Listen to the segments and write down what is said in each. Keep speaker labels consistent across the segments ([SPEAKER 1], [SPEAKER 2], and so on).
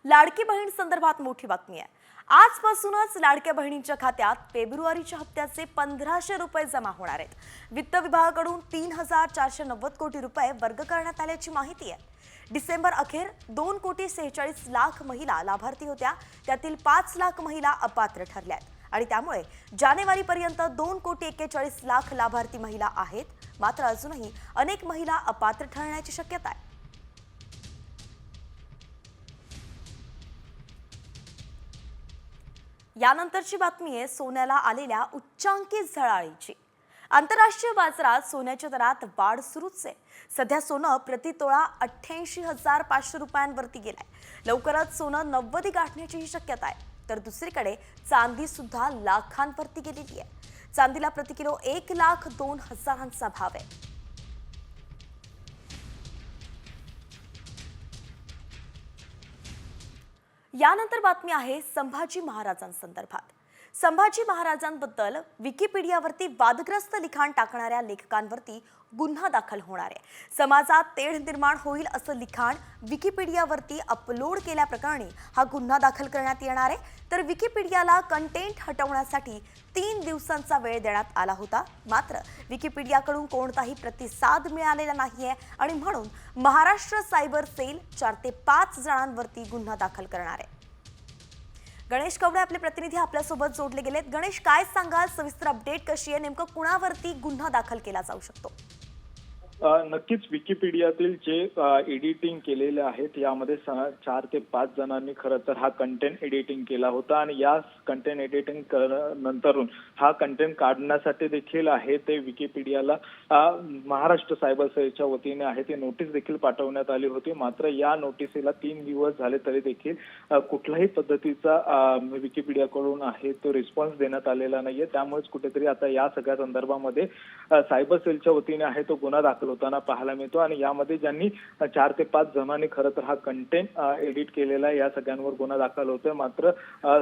[SPEAKER 1] लाडकी बहीण संदर्भात मोठी बातमी आहे। आजपासूनच लाडक्या बहिणींच्या खात्यात फेब्रुवारीच्या हप्त्याचे 1500 रुपये जमा होणार आहेत। वित्त विभागाकडून 3490 कोटी रुपये वर्ग करण्यात आल्याची माहिती आहे। डिसेंबर अखेर 2,46,00,000 महिला लाभार्थी होत्या, त्यातील 5 लाख महिला अपात्र ठरल्यात आणि त्यामुळे जानेवारीपर्यंत 2,41,00,000 लाभार्थी महिला आहेत। मात्र अजूनही अनेक महिला अपात्र ठरण्याची शक्यता आहे। यानंतरची बातमी आहे सोन्याला आलेल्या उच्चांकी झळाळीची। आंतरराष्ट्रीय बाजारात सोन्याच्या दरात वाढ सुरूच आहे। सध्या सोनं प्रतितोळा 88,500 रुपयांवरती गेलाय। लवकरच सोनं 90 गाठण्याची शक्यता आहे। तर दुसरीकडे चांदी सुद्धा लाखांवरती गेलेली आहे। चांदीला प्रति किलो 1,02,000चा भाव आहे। यानंतर बातमी आहे संभाजी महाराजांसंदर्भात। संभाजी महाराजांबद्दल विकिपीडियावरती वादग्रस्त लिखाण टाकणाऱ्या लेखकांवरती गुन्हा दाखल होणार आहे। समाजात तेढ निर्माण होईल असं लिखाण विकिपीडियावरती अपलोड केल्याप्रकरणी हा गुन्हा दाखल करण्यात येणार आहे। तर विकिपीडियाला कंटेंट हटवण्यासाठी 3 दिवसांचा वेळ देण्यात आला होता। मात्र विकिपीडियाकडून कोणताही प्रतिसाद मिळालेला नाहीये आणि म्हणून महाराष्ट्र सायबर सेल 4 ते 5 जणांवरती गुन्हा दाखल करणार आहे। गणेश कवडे आपले प्रतिनिधी आपल्यासोबत जोडले गेलेत। गणेश, काय सांगाल, सविस्तर अपडेट कशी आहे, नेमकं कुणावरती गुन्हा दाखल केला जाऊ शकतो?
[SPEAKER 2] नक्कीच विकिपीडियातील जे एडिटिंग केलेले आहेत यामध्ये 4 ते 5 जणांनी खरं तर हा कंटेंट एडिटिंग केला होता आणि या कंटेंट एडिटिंग नंतरून हा कंटेंट काढण्यासाठी देखील आहे ते विकिपीडियाला महाराष्ट्र सायबर सेलच्या वतीने आहे ते नोटीस देखील पाठवण्यात आली होती। मात्र या नोटीसीला 3 दिवस झाले तरी देखील कुठल्याही पद्धतीचा विकिपीडियाकडून आहे तो रिस्पॉन्स देण्यात आलेला नाहीये। त्यामुळेच कुठेतरी आता या सगळ्या संदर्भामध्ये सायबर सेलच्या वतीने आहे तो गुन्हा दाखल होताना पाहायला मिळतो आणि यामध्ये ज्यांनी 4 ते 5 जणांनी खरं तर हा कंटेंट एडिट केलेला आहे या सगळ्यांवर गुन्हा दाखल होतोय। मात्र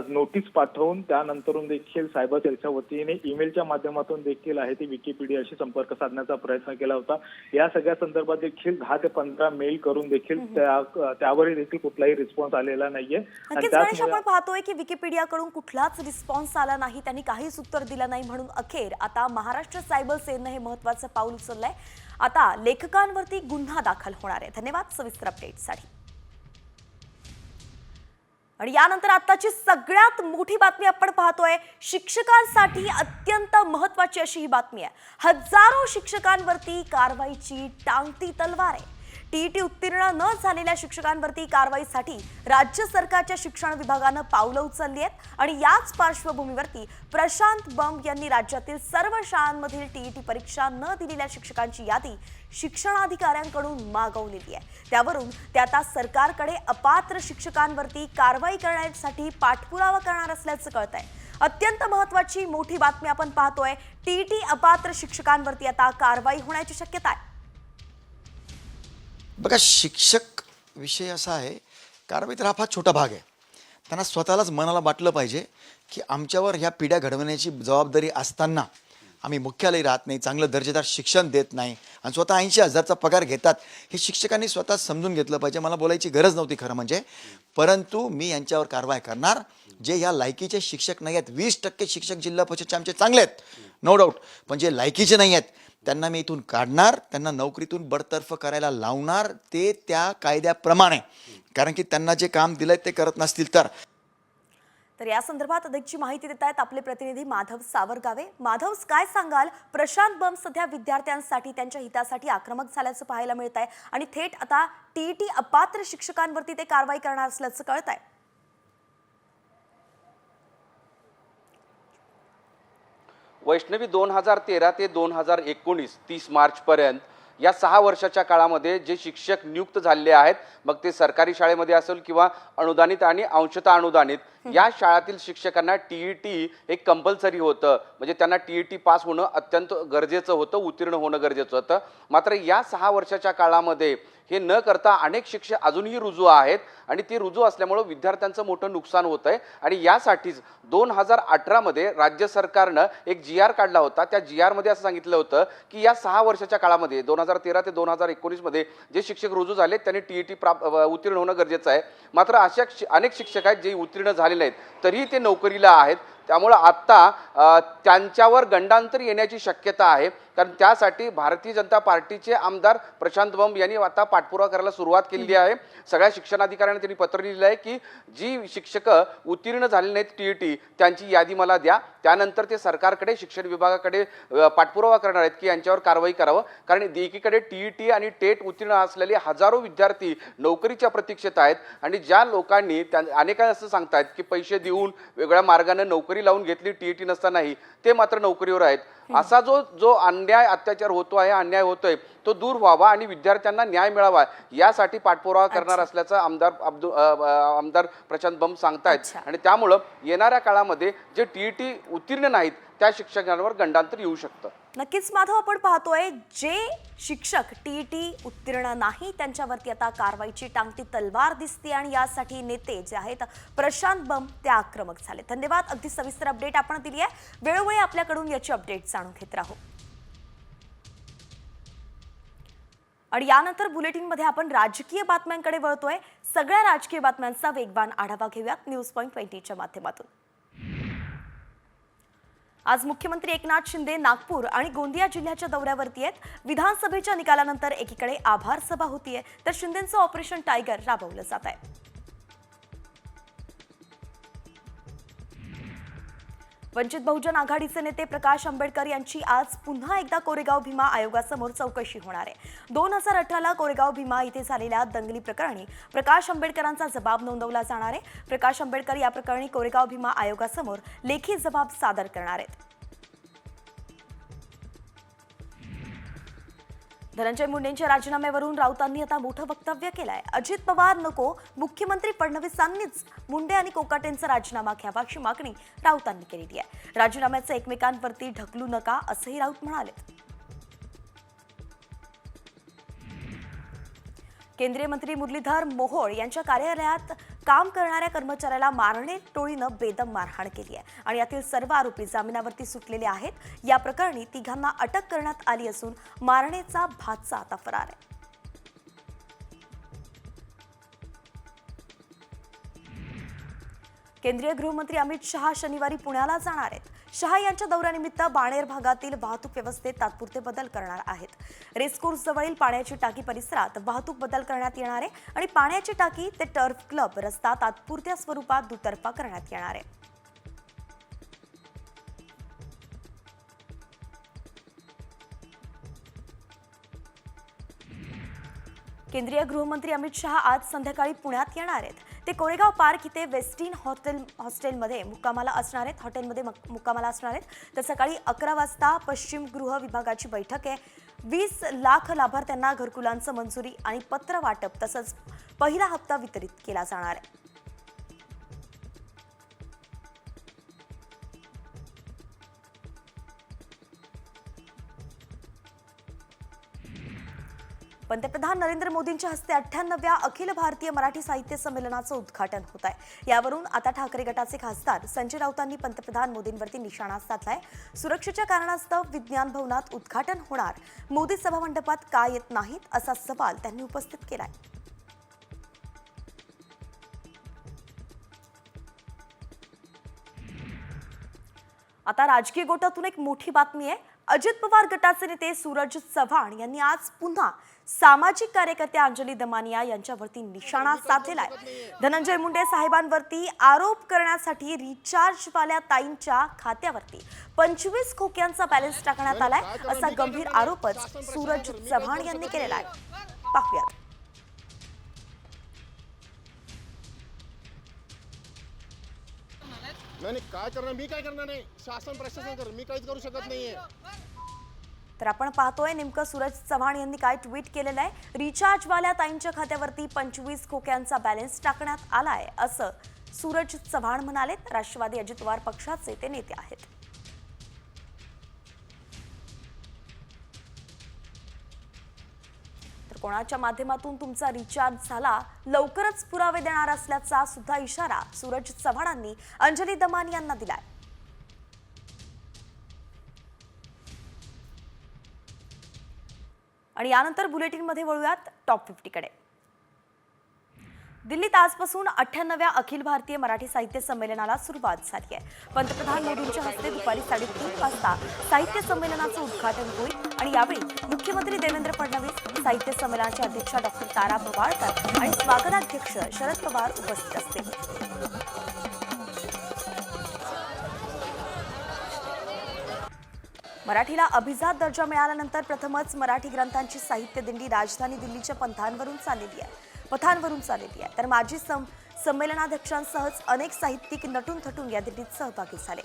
[SPEAKER 2] नोटीस पाठवून त्यानंतरून देखील सायबर सेलच्या वतीने ईमेलच्या माध्यमातून देखील आहे ती विकिपीडियाशी संपर्क साधण्याचा प्रयत्न केला होता। या सगळ्या संदर्भात देखील 10 ते 15 मेल करून देखील त्यावरही देखील कुठलाही रिस्पॉन्स आलेला नाहीये।
[SPEAKER 1] आपण पाहतोय की विकिपीडियाकडून कुठलाच रिस्पॉन्स आला नाही, त्यांनी काहीच उत्तर दिलं नाही, म्हणून अखेर आता महाराष्ट्र सायबर सेलने हे महत्त्वाचं पाऊल उचललंय। आता लेखकांवरती गुन्हा दाखल होणार आहे। धन्यवाद सविस्तर अपडेटसाठी। आणि यानंतर आताची सगळ्यात मोठी बातमी आपण पाहतोय, शिक्षकांसाठी अत्यंत महत्त्वाची अशी ही बातमी आहे। हजारो शिक्षकांवरती कारवाईची टांगती तलवार आहे। टीईटी उत्तीर्ण न झालेल्या शिक्षकांवरती कारवाईसाठी राज्य सरकारच्या शिक्षण विभागानं पावलं उचलली आहेत आणि याच पार्श्वभूमीवरती प्रशांत बंब यांनी राज्यातील सर्व शाळांमधील टीईटी परीक्षा न दिलेल्या शिक्षकांची यादी शिक्षणाधिकाऱ्यांकडून मागवलेली आहे। त्यावरून ते आता सरकारकडे अपात्र शिक्षकांवरती कारवाई करण्यासाठी पाठपुरावा करणार असल्याचं कळतंय। अत्यंत महत्त्वाची मोठी बातमी आपण पाहतोय, टीईटी अपात्र शिक्षकांवरती आता कारवाई होण्याची शक्यता आहे।
[SPEAKER 3] बघा, शिक्षक विषय असा आहे, कारवाई तर हा फार छोटा भाग आहे। त्यांना स्वतःलाच मनाला वाटलं पाहिजे की आमच्यावर ह्या पिढ्या घडवण्याची जबाबदारी असताना आम्ही मुख्यालयी राहत नाही, चांगलं दर्जेदार शिक्षण देत नाही आणि स्वतः 80,000चा पगार घेतात, हे शिक्षकांनी स्वतः समजून घेतलं पाहिजे। मला बोलायची गरज नव्हती खरं म्हणजे, परंतु मी यांच्यावर कारवाई करणार जे ह्या लायकीचे शिक्षक नाही आहेत। 20% शिक्षक जिल्हा परिषदचे आमचे चांगले आहेत, नो डाऊट, पण जे लायकीचे नाही आहेत त्यांना मी इथून काढणार, त्यांना नोकरीतून बडतर्फ करायला लावणार, ते त्या कायद्याप्रमाणे, कारण की त्यांना जे काम दिलंय ते करत नसतील तर।
[SPEAKER 1] या संदर्भात अधिकची माहिती देत आहेत आपले प्रतिनिधी माधव सावरगावे। माधव, काय सांगाल, प्रशांत बंब सध्या विद्यार्थ्यांसाठी त्यांच्या हितासाठी आक्रमक झाल्याचं पाहायला मिळत आहे आणि थेट आता टीईटी अपात्र शिक्षकांवरती ते कारवाई करणार असल्याचं कळत आहे।
[SPEAKER 4] वैष्णवी 2013 ते 2019 30 मार्च पर्यंत या 6 वर्षाच्या काळामध्ये जे शिक्षक नियुक्त झालेले आहेत, मग ते सरकारी शाळेमध्ये असेल किंवा अनुदानित आणि अंशतः अनुदानित, या शाळातील शिक्षकांना टीईटी एक कंपल्सरी होतं, म्हणजे त्यांना टीईटी पास होणं अत्यंत गरजेचं होतं, उत्तीर्ण होणं गरजेचं होतं। मात्र या 6 वर्षाच्या काळामध्ये हे न करता अनेक शिक्षक अजूनही रुजू आहेत आणि ती रुजू असल्यामुळे विद्यार्थ्यांचं मोठं नुकसान होत आहे. आणि यासाठीच 2018 मध्ये राज्य सरकारनं एक GR काढला होता. त्या GR मध्ये असं सांगितलं होतं की या 6 वर्षाच्या काळामध्ये 2013 ते 2019 मध्ये जे शिक्षक रुजू झाले त्यांनी TET उत्तीर्ण होणं गरजेचं आहे. मात्र अशा अनेक शिक्षक आहेत जे उत्तीर्ण झालेले आहेत तरीही ते नोकरीला आहेत. त्यामुळं आत्ता त्यांच्यावर गंडांतर येण्याची शक्यता आहे. कारण त्यासाठी भारतीय जनता पार्टीचे आमदार प्रशांत बंब यांनी आता पाठपुरावा करायला सुरुवात केलेली आहे. सगळ्या शिक्षणाधिकाऱ्यांना त्यांनी पत्र लिहिलं आहे की जी शिक्षकं उत्तीर्ण झालेली नाहीत TET त्यांची यादी मला द्या. त्यानंतर ते सरकारकडे शिक्षण विभागाकडे पाठपुरावा करणार आहेत की यांच्यावर कारवाई करावं. कारण एकीकडे TET आणि टेट उत्तीर्ण असलेले हजारो विद्यार्थी नोकरीच्या प्रतीक्षेत आहेत आणि ज्या लोकांनी अनेकांना असं सांगतायत की पैसे देऊन वेगळ्या मार्गाने नोकरी लावून घेतली TET नसतानाही ते मात्र नोकरीवर आहेत. असा जो अन्याय अत्याचार होतो आहे, अन्याय होतोय तो दूर व्हावा आणि विद्यार्थ्यांना न्याय मिळावा यासाठी पाठपुरावा करणार असल्याचं आमदार प्रशांत बंब सांगतायत. आणि त्यामुळं येणाऱ्या काळामध्ये जे TET उत्तीर्ण नाहीत त्या शिक्षकांवर गंडांतर येऊ शकतं.
[SPEAKER 1] नक्कीच माधव, आपण पाहतोय जे शिक्षक TET उत्तीर्ण नाही त्यांच्यावरती आता कारवाईची टांगती तलवार दिसते आणि यासाठी नेते जे आहेत प्रशांत बंब ते आक्रमक झाले. धन्यवाद, अगदी सविस्तर अपडेट आपण दिली आहे. वेळोवेळी आपल्याकडून याची अपडेट जाणून घेत राहू. आणि यानंतर बुलेटिनमध्ये आपण राजकीय बातम्यांकडे वळतोय. सगळ्या राजकीय बातम्यांचा वेगवान आढावा घेऊयात न्यूज पॉइंट 20च्या माध्यमातून. आज मुख्यमंत्री एकनाथ शिंदे नागपूर आणि गोंदिया जिल्ह्याच्या दौऱ्यावरती आहेत. विधानसभेच्या निकालानंतर एकीकडे आभार सभा होतीये तर शिंदेंचं ऑपरेशन टायगर राबवलं जात आहे. वंचित बहुजन आघाडीचे नेते प्रकाश आंबेडकर यांची आज पुन्हा एकदा कोरेगाव भीमा आयोगासमोर चौकशी होणार आहे. 2018ला कोरेगाव भीमा इथे झालेल्या दंगली प्रकरणी प्रकाश आंबेडकरांचा जबाब नोंदवला जाणार आहे. प्रकाश आंबेडकर या प्रकरणी कोरेगाव भीमा आयोगासमोर लेखी जबाब सादर करणार आहेत. धनंजय मुंडेंच्या राजीनाम्यावरून राऊतांनी आता मोठं वक्तव्य केलंय. अजित पवार नको, मुख्यमंत्री फडणवीसांनीच मुंडे आणि कोकाटेंचा राजीनामा घ्यावा अशी मागणी राऊतांनी केलेली आहे. राजीनाम्याचं एकमेकांवरती ढकलू नका असंही राऊत म्हणाले. केंद्रीय मंत्री मुरलीधर मोहोळ यांच्या कार्यालयात काम करणाऱ्या कर्मचाऱ्याला मारणे टोळीनं बेदम मारहाण केली आहे आणि यातील सर्व आरोपी जामिनावरती सुटलेले आहेत. या प्रकरणी तिघांना अटक करण्यात आली असून मारणेचा भाचा आता फरार आहे. केंद्रीय गृहमंत्री अमित शहा शनिवारी पुण्याला जाणार आहेत. शहा यांच्या दौऱ्यानिमित्त बाणेर भागातील वाहतूक व्यवस्थेत तात्पुरते बदल करणार आहेत. रेसकोर्स जवळील पाण्याची टाकी परिसरात वाहतूक बदल करण्यात येणार आहे आणि पाण्याची टाकी ते टर्फ क्लब रस्ता तात्पुरत्या स्वरूपात दुतर्फा करण्यात येणार आहे. केंद्रीय गृहमंत्री अमित शहा आज संध्याकाळी पुण्यात येणार आहेत. ते कोरेगाव पार्क इथे वेस्टिन हॉस्टेलमध्ये मुक्कामाला असणार आहेत. हॉटेलमध्ये मुक्कामाला असणार आहेत. तर सकाळी 11 वाजता पश्चिम गृह विभागाची बैठक आहे. 20 लाख लाभार्थ्यांना घरकुलांचं मंजुरी आणि पत्र वाटप तसंच पहिला हप्ता वितरित केला जाणार आहे. पंतप्रधान नरेंद्र मोदींच्या हस्ते 98व्या अखिल भारतीय मराठी साहित्य संमेलनाचं उद्घाटन होत आहे. यावरून आता ठाकरे गटाचे खासदार संजय राऊतांनी पंतप्रधान मोदींवरती निशाणा साधलाय. सुरक्षेच्या कारणास्तव विज्ञान भवनात उद्घाटन होणार, मोदी सभामंडपात का येत नाहीत असा सवाल त्यांनी उपस्थित केलाय. आता राजकीय गोटातून एक मोठी बातमी आहे. अजित पवार गटाचे नेते सूरज चव्हाण यांनी आज पुन्हा सामाजिक कार्यकर्त्या अंजली दमानिया यांच्यावरती निशाणा साधलेला आहे. धनंजय मुंडे साहेबांवरती आरोप करण्यासाठी रिचार्जवाल्या ताईंच्या खात्यावरती 25 खोक्यांचा बॅलन्स टाकण्यात आलाय असा गंभीर आरोपच सूरज चव्हाण यांनी केलेला आहे. पाहूयात.
[SPEAKER 5] नाही काय करणार, मी काय करणार नाही, शासन प्रशासन कर, मी काहीच करू शकत नाहीये.
[SPEAKER 1] तर आपण पाहतोय नेमकं सूरज चव्हाण यांनी काय ट्विट केलेलं आहे. रिचार्जवाल्या ताईंच्या खात्यावरती 25 खोक्यांचा बॅलन्स टाकण्यात आलाय असं सूरज चव्हाण म्हणाले. राष्ट्रवादी अजित पवार पक्षाचे ते नेते आहेत. तर कोणाच्या माध्यमातून तुमचा रिचार्ज झाला लवकरच पुरावे देणार असल्याचा सुद्धा इशारा सूरज चव्हाणांनी अंजली दमानी यांना दिलाय. आणि यानंतर बुलेटिनमध्ये वळूयात टॉप 50 कडे. दिल्लीत आजपासून 98व्या अखिल भारतीय मराठी साहित्य संमेलनाला सुरुवात झाली आहे. पंतप्रधान मोदींच्या हस्ते दुपारी 3:30 वाजता साहित्य संमेलनाचं उद्घाटन होईल आणि यावेळी मुख्यमंत्री देवेंद्र फडणवीस, साहित्य संमेलनाच्या अध्यक्षा डॉक्टर तारा भवाळकर आणि स्वागताध्यक्ष शरद पवार उपस्थित असतील. मराठीला अभिजात दर्जा मिळाल्यानंतर प्रथमच मराठी ग्रंथांची साहित्य दिंडी राजधानी दिल्लीच्या पथांवरून चाललेली आहे. तर माजी संमेलनाध्यक्षांसहच अनेक साहित्यिक नटून थटून या दिंडीत सहभागी झाले.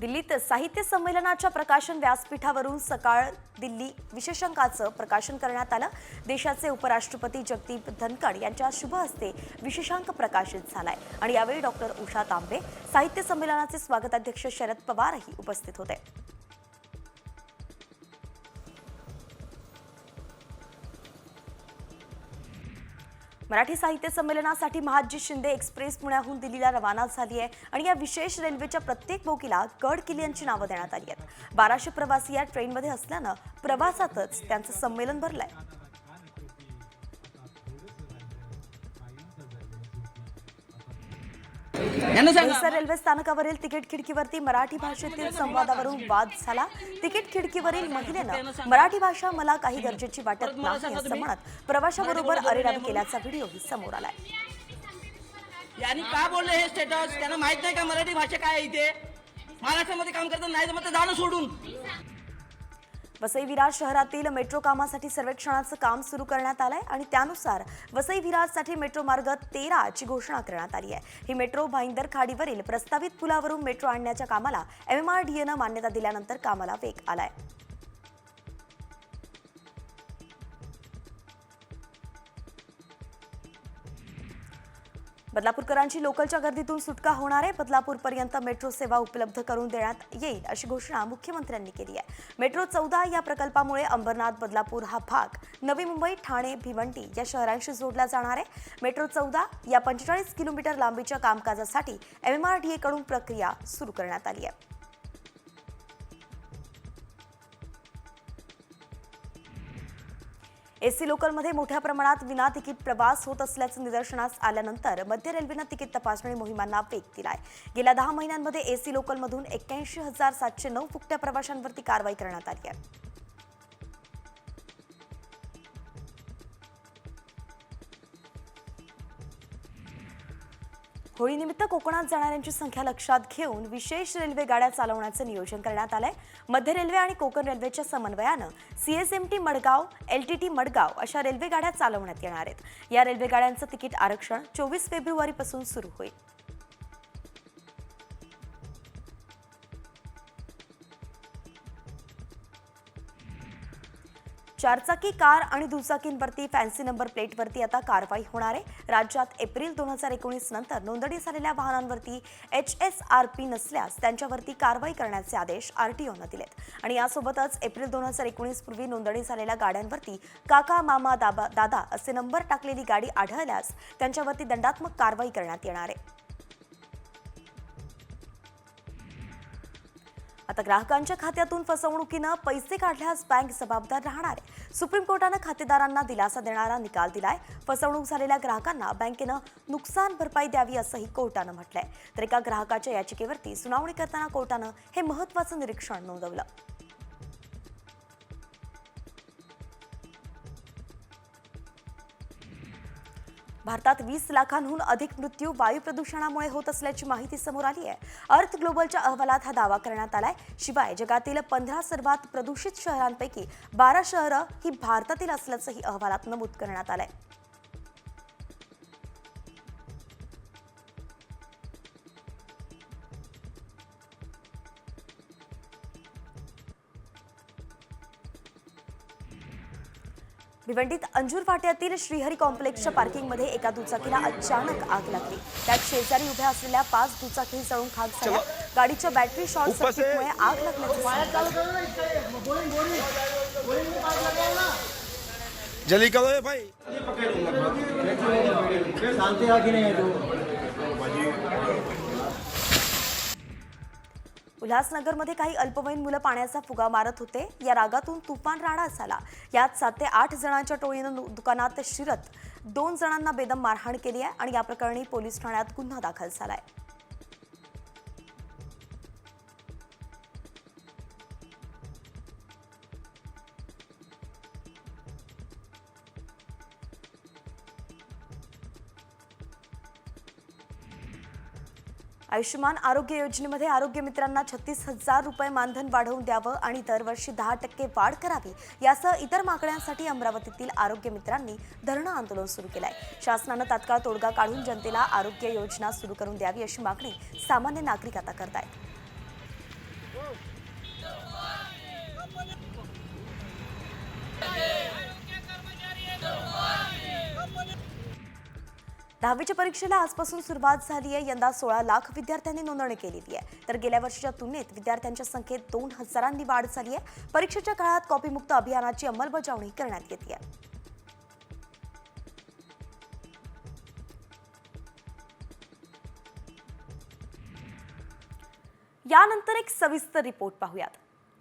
[SPEAKER 1] दिल्लीत साहित्य संमेलनाच्या प्रकाशन व्यासपीठावरून सकाळ दिल्ली विशेषांकाचं प्रकाशन करण्यात आलं. देशाचे उपराष्ट्रपती जगदीप धनखड यांच्या शुभ हस्ते विशेषांक प्रकाशित झालाय आणि यावेळी डॉक्टर उषा तांबे, साहित्य संमेलनाचे स्वागताध्यक्ष शरद पवारही उपस्थित होते. मराठी साहित्य संमेलनासाठी महादजी शिंदे एक्सप्रेस पुण्याहून दिल्लीला रवाना झाली आहे आणि या विशेष रेल्वेच्या प्रत्येक बोगीला गड किल्ल्यांची नावं देण्यात आली आहेत. 1200 प्रवासी या ट्रेनमध्ये असल्यानं प्रवासातच त्यांचं संमेलन भरलंय. बोईसर रेल्वे स्थानकावरील तिकीट खिडकीवरती मराठी भाषेतील संवादावरून वाद झाला. तिकीट खिडकीवरील महिलेनं मराठी भाषा मला काही गरजेची वाटत नाही असं म्हणत प्रवाशाबरोबर अरेरावी केल्याचा व्हिडिओही समोर आलाय.
[SPEAKER 6] यांनी का बोलले हे स्टेटस? त्यांना माहित नाही का मराठी भाषा काय आहे? इथे महाराष्ट्रामध्ये काम करतात, नाही जमत जाणं सोडून.
[SPEAKER 1] वसई विरार शहरातील मेट्रो कामासाठी सर्वेक्षणाचं काम सुरू करण्यात आलंय आणि त्यानुसार वसई विरारसाठी मेट्रो मार्ग 13 ची घोषणा करण्यात आली आहे. ही मेट्रो भाईंदर खाडीवरील प्रस्तावित पुलावरून मेट्रो आणण्याच्या कामाला MMRDAनं मान्यता दिल्यानंतर कामाला वेग आलाय. बदलापूरकरांची लोकलच्या गर्दीतून सुटका होणार आहे. बदलापूरपर्यंत मेट्रो सेवा उपलब्ध करून देण्यात येईल अशी घोषणा मुख्यमंत्र्यांनी केली आहे. मेट्रो 14 या प्रकल्पामुळे अंबरनाथ बदलापूर हा भाग नवी मुंबई, ठाणे, भिवंडी या शहरांशी जोडला जाणार आहे. मेट्रो 14 या 45 किलोमीटर लांबीच्या कामकाजासाठी MMRDA कडून प्रक्रिया सुरू करण्यात आली आहे. एसी लोकलमध्ये मोठ्या प्रमाणात विना तिकीट प्रवास होत असल्याचं निदर्शनास आल्यानंतर मध्य रेल्वेनं तिकीट तपासणी मोहिमांना वेग दिलाय. गेल्या 10 महिन्यांमध्ये एसी लोकलमधून 81,709 फुकट्या प्रवाशांवरती कारवाई करण्यात आली आहे. होळीनिमित्त कोकणात जाणाऱ्यांची संख्या लक्षात घेऊन विशेष रेल्वे गाड्या चालवण्याचं नियोजन करण्यात आलंय. मध्य रेल्वे आणि कोकण रेल्वेच्या समन्वयानं CSMT मडगाव, LTT मडगाव अशा रेल्वे गाड्या चालवण्यात येणार आहेत. या रेल्वे गाड्यांचं तिकीट आरक्षण 24 फेब्रुवारीपासून सुरू होईल. चारचाकी कार आणि दुचाकींवरती फॅन्सी नंबर प्लेटवरती आता कारवाई होणार आहे. राज्यात एप्रिल 2019 नंतर नोंदणी झालेल्या वाहनांवरती HSRP नसल्यास त्यांच्यावरती कारवाई करण्याचे आदेश RTOनं दिलेत. आणि यासोबतच एप्रिल 2019 पूर्वी नोंदणी झालेल्या गाड्यांवरती काका, मामा, दादा असे नंबर टाकलेली गाडी आढळल्यास त्यांच्यावरती दंडात्मक कारवाई करण्यात येणार आहे. आता ग्राहकांच्या खात्यातून फसवणुकीनं पैसे काढल्यास बँक जबाबदार राहणार आहे. सुप्रीम कोर्टानं खातेदारांना दिलासा देणारा निकाल दिलाय. फसवणूक झालेल्या ग्राहकांना बँकेनं नुकसान भरपाई द्यावी असंही कोर्टानं म्हटलंय. तर एका ग्राहकाच्या याचिकेवरती सुनावणी करताना कोर्टानं हे महत्त्वाचं निरीक्षण नोंदवलं. भारतात 20 लाखांहून अधिक मृत्यू वायू प्रदूषणामुळे होत असल्याची माहिती समोर आली आहे. अर्थ ग्लोबलच्या अहवालात हा दावा करण्यात आलाय. शिवाय जगातील 15 सर्वात प्रदूषित शहरांपैकी 12 शहरं ही भारतातील असल्याचंही अहवालात नमूद करण्यात आलंय. भिवंडीत अंजूर फाट्यातील श्रीहरी कॉम्प्लेक्सच्या पार्किंगमध्ये एका दुचाकीला अचानक आग लागली. त्यात शेजारी उभ्या असलेल्या 5 दुचाकी जळून खाक झाल्या. गाडीच्या बॅटरी शॉर्ट सर्किटमुळे आग लागल्याचं
[SPEAKER 5] जल्दी करो भाई.
[SPEAKER 1] उल्हासनगरमध्ये काही अल्पवयीन मुलं पाण्याचा फुगा मारत होते. या रागातून तुफान राडा झाला. यात 7 ते 8 जणांच्या टोळीनं दुकानात शिरत 2 जणांना बेदम मारहाण केली आहे आणि या प्रकरणी पोलीस ठाण्यात गुन्हा दाखल झालाय. आयुष्यमान आरोग्य योजनेमध्ये आरोग्य मित्रांना 36,000 रुपये मानधन वाढवून द्यावं आणि दरवर्षी 10% वाढ करावी यासह इतर मागण्यांसाठी अमरावतीतील आरोग्य मित्रांनी धरणं आंदोलन सुरू केलंय. शासनानं तात्काळ तोडगा काढून जनतेला आरोग्य योजना सुरू करून द्यावी अशी मागणी सामान्य नागरिक आता करतायत. दहावीच्या परीक्षेला आजपासून सुरुवात झाली आहे. यंदा 16 लाख विद्यार्थ्यांनी नोंदणी केलेली आहे. तर गेल्या वर्षीच्या तुलनेत विद्यार्थ्यांच्या संख्येत 2,000 वाढ झाली आहे. परीक्षेच्या काळात कॉपीमुक्त अभियानाची अंमलबजावणी करण्यात येते आहे. यानंतर एक सविस्तर रिपोर्ट पाहूयात.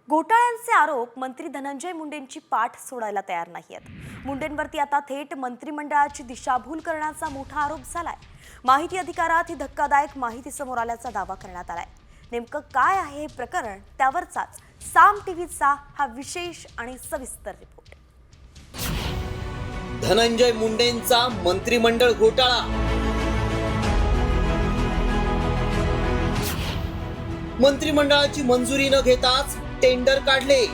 [SPEAKER 1] घोटाळ्यांचे आरोप मंत्री धनंजय मुंडेंची पाठ सोडायला तयार नाहीत. मुंडेंवरती आता थेट मंत्रिमंडळाची दिशाभूल करण्याचा मोठा आरोप झालाय. माहिती अधिकारात ही धक्कादायक माहिती समोर आल्याचा दावा करण्यात आलाय. नेमकं काय आहे हे प्रकरण, त्यावरचाच साम टीव्हीचा हा विशेष आणि सविस्तर रिपोर्ट.
[SPEAKER 7] धनंजय मुंडेंचा मंत्रिमंडळ घोटाळा. मंत्रिमंडळाची मंजुरी न घेताच टेंडर काढले.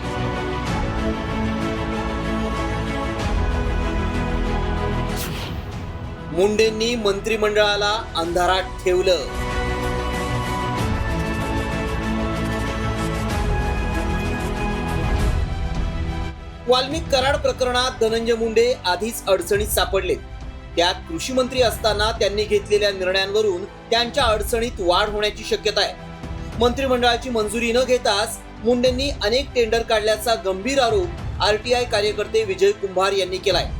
[SPEAKER 7] मुंडेंनी मंत्रिमंडळाला अंधारात ठेवलं. वाल्मिक कराड प्रकरणात धनंजय मुंडे आधीच अडचणीत सापडले. त्यात कृषी मंत्री असताना त्यांनी घेतलेल्या निर्णयांवरून त्यांच्या अडचणीत वाढ होण्याची शक्यता आहे. मंत्रिमंडळाची मंजुरी न घेताच मुंडेंनी अनेक टेंडर काढल्याचा गंभीर आरोप आरटीआय कार्यकर्ते विजय कुंभार यांनी केलाय.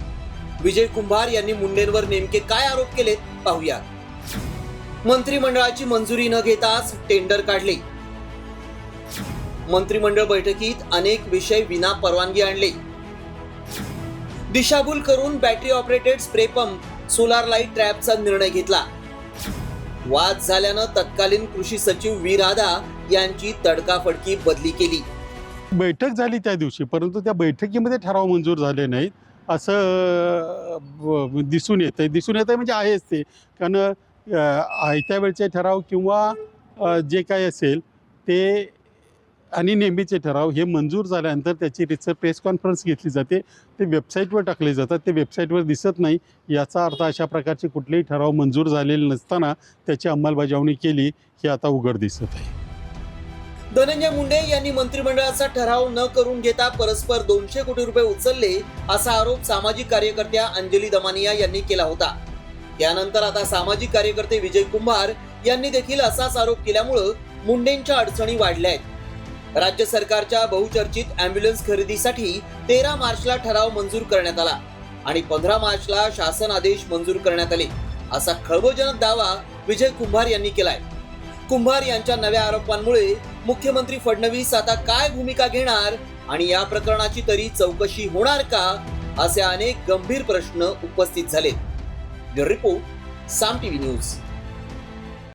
[SPEAKER 7] विजय कुंभार यांनी मुंडेंवर नेमके काय आरोप केलेत पाहूया. मंत्रिमंडळाची मंजुरी न घेताच टेंडर काढले. मंत्रिमंडळ बैठकीत अनेक विषय विना परवानगी आणले. दिशाभूल करून battery operated spray pump, solar light ट्रॅपचा निर्णय घेतला. वाद झाल्यानं तत्कालीन कृषी सचिव व्ही राधा यांची तडकाफडकी बदली केली.
[SPEAKER 8] बैठक झाली त्या दिवशी, परंतु त्या बैठकीमध्ये ठराव मंजूर झाले नाहीत असं दिसून येतंय. म्हणजे आहेच ते, कारण आयत्या वेळचे ठराव किंवा जे काय असेल ते आणि नेहमीचे ठराव हे मंजूर झाल्यानंतर त्याची रितसर प्रेस कॉन्फरन्स घेतली जाते. ते वेबसाईटवर टाकले जातात. ते वेबसाईटवर दिसत नाही. याचा अर्थ अशा प्रकारचे कुठलेही ठराव मंजूर झालेले नसताना त्याची अंमलबजावणी केली हे आता उघड दिसत आहे.
[SPEAKER 7] धनंजय मुंडे यांनी मंत्रिमंडळाचा ठराव न करून घेता परस्पर 200 कोटी रुपये उचलले असा आरोप सामाजिक कार्यकर्त्या अंजली दमानिया यांनी केला होता. त्यानंतर आता सामाजिक कार्यकर्ते विजय कुंभार यांनी देखील असाच आरोप केल्यामुळे मुंडेंच्या अडचणी वाढल्या आहेत. राज्य सरकारच्या बहुचर्चित अँब्युलन्स खरेदीसाठी 13 मार्चला ठराव मंजूर करण्यात आला आणि 15 मार्चला शासन आदेश मंजूर करण्यात आले असा खळबळजनक दावा विजय कुंभार यांनी केलाय. कुंभार यांच्या नव्या आरोपांमुळे मुख्यमंत्री फडणवीस आता काय भूमिका घेणार आणि या प्रकरणाची तरी चौकशी होणार का, असे अनेक गंभीर प्रश्न उपस्थित झाले. रिपोर्ट साम टीव्ही न्यूज.